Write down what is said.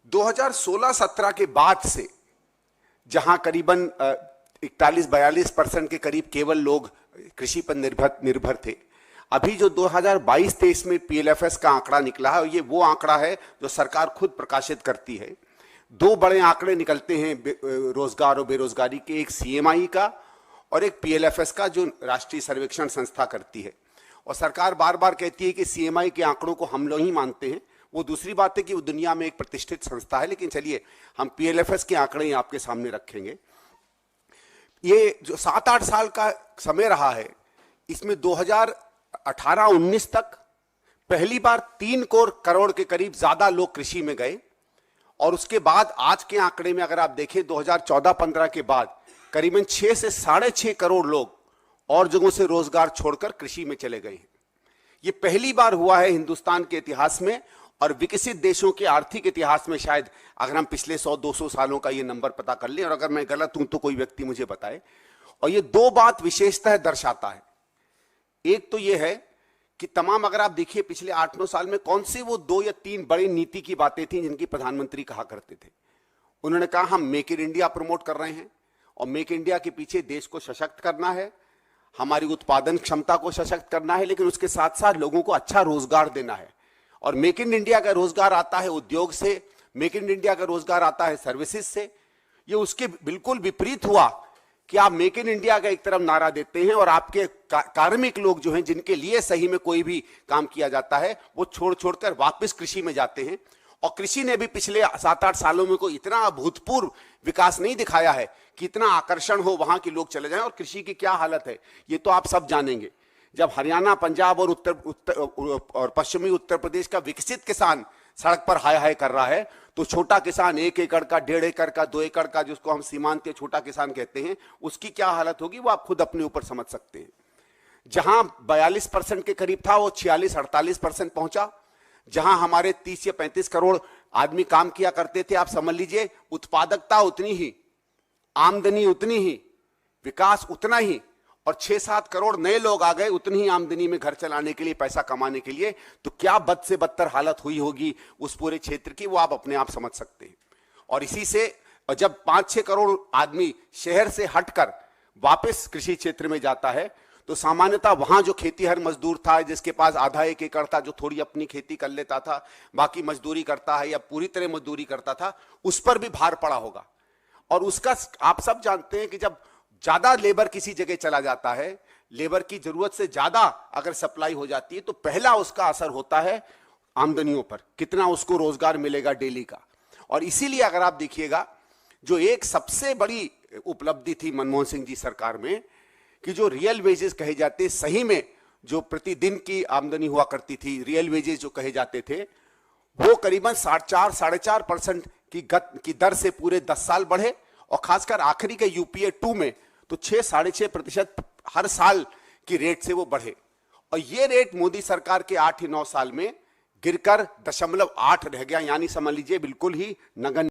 2016-17 के बाद से जहां करीबन 41-42% के करीब केवल लोग कृषि पर निर्भर थे, अभी जो 2022-23 में पीएलएफएस का आंकड़ा निकला है, ये वो आंकड़ा है जो सरकार खुद प्रकाशित करती है। दो बड़े आंकड़े निकलते हैं रोजगार और बेरोजगारी के, एक सीएमआई का और एक पीएलएफएस का जो राष्ट्रीय सर्वेक्षण संस्था करती है। और सरकार बार बार कहती है कि सीएमआई के आंकड़ों को हम लोग ही मानते हैं, वो दूसरी बात है कि वो दुनिया में एक प्रतिष्ठित संस्था है, लेकिन चलिए हम पीएलएफएस के आंकड़े ही आपके सामने रखेंगे। ये जो 7-8 साल का समय रहा है, इसमें 2018-19 तक पहली बार 3 करोड़ के करीब ज्यादा लोग कृषि में गए, और उसके बाद आज के आंकड़े में अगर आप देखें 2014-15 के बाद करीबन 6 से 6.5 करोड़ लोग और जगहों से रोजगार छोड़कर कृषि में चले गए हैं। ये पहली बार हुआ है हिंदुस्तान के इतिहास में और विकसित देशों के आर्थिक इतिहास में, शायद अगर हम पिछले 100-200 सालों का ये नंबर पता कर लें, और अगर मैं गलत हूं तो कोई व्यक्ति मुझे बताए। और ये दो बात विशेषतः दर्शाता है। एक तो ये है कि तमाम, अगर आप देखिए पिछले 8-9 साल में कौन सी वो 2 या 3 बड़ी नीति की बातें थी जिनकी प्रधानमंत्री कहा करते थे। उन्होंने कहा हम मेक इन इंडिया प्रमोट कर रहे हैं, और मेक इंडिया के पीछे देश को सशक्त करना है, हमारी उत्पादन क्षमता को सशक्त करना है, लेकिन उसके साथ साथ लोगों को अच्छा रोजगार देना है। और मेक इन इंडिया का रोजगार आता है उद्योग से, मेक इन इंडिया का रोजगार आता है सर्विसेज से। ये उसके बिल्कुल विपरीत हुआ कि आप मेक इन इंडिया का एक तरफ नारा देते हैं और आपके कार्मिक लोग जो हैं, जिनके लिए सही में कोई भी काम किया जाता है, वो छोड़ छोड़कर वापस कृषि में जाते हैं। और कृषि ने भी पिछले 7-8 सालों में कोई इतना अभूतपूर्व विकास नहीं दिखाया है कि इतना आकर्षण हो वहां के लोग चले जाएं। और कृषि की क्या हालत है ये तो आप सब जानेंगे। जब हरियाणा, पंजाब और पश्चिमी उत्तर प्रदेश का विकसित किसान सड़क पर हाय हाय कर रहा है, तो छोटा किसान 1 एकड़ का, 1.5 एकड़ का, 2 एकड़ का, जिसको हम सीमांत छोटा किसान कहते हैं, उसकी क्या हालत होगी वो आप खुद अपने ऊपर समझ सकते हैं। जहां 42% के करीब था वो 46-48% पहुंचा। जहां हमारे 30 या 35 करोड़ आदमी काम किया करते थे, आप समझ लीजिए उत्पादकता उतनी ही, आमदनी उतनी ही, विकास उतना ही, और 6-7 करोड़ नए लोग आ गए उतनी ही आमदनी में घर चलाने के लिए, पैसा कमाने के लिए। तो क्या बद से बदतर हालत हुई होगी उस पूरे क्षेत्र की, वो आप अपने आप समझ सकते हैं। और इसी से जब 5-6 करोड़ आदमी शहर से हटकर वापस कृषि क्षेत्र में जाता है, तो सामान्यतः वहां जो खेतीहर मजदूर था, जिसके पास आधा 1 एकड़ था, जो थोड़ी अपनी खेती कर लेता था, बाकी मजदूरी करता है या पूरी तरह मजदूरी करता था, उस पर भी भार पड़ा होगा। और उसका आप सब जानते हैं कि जब ज्यादा लेबर किसी जगह चला जाता है, लेबर की जरूरत से ज्यादा अगर सप्लाई हो जाती है, तो पहला उसका असर होता है आमदनियों पर, कितना उसको रोजगार मिलेगा डेली का। और इसीलिए अगर आप देखिएगा, जो एक सबसे बड़ी उपलब्धि थी मनमोहन सिंह जी सरकार में, कि जो रियल वेजेस कहे जाते, सही में जो प्रतिदिन की आमदनी हुआ करती थी, रियल वेजेस जो कहे जाते थे, वो करीबन 4.5% की दर से पूरे 10 साल बढ़े। और खासकर आखिरी के यूपीए 2 में तो 6-6.5% हर साल की रेट से वो बढ़े। और ये रेट मोदी सरकार के 8 या 9 साल में गिरकर 0.8 रह गया, यानी समझ लीजिए बिल्कुल ही नगण्य।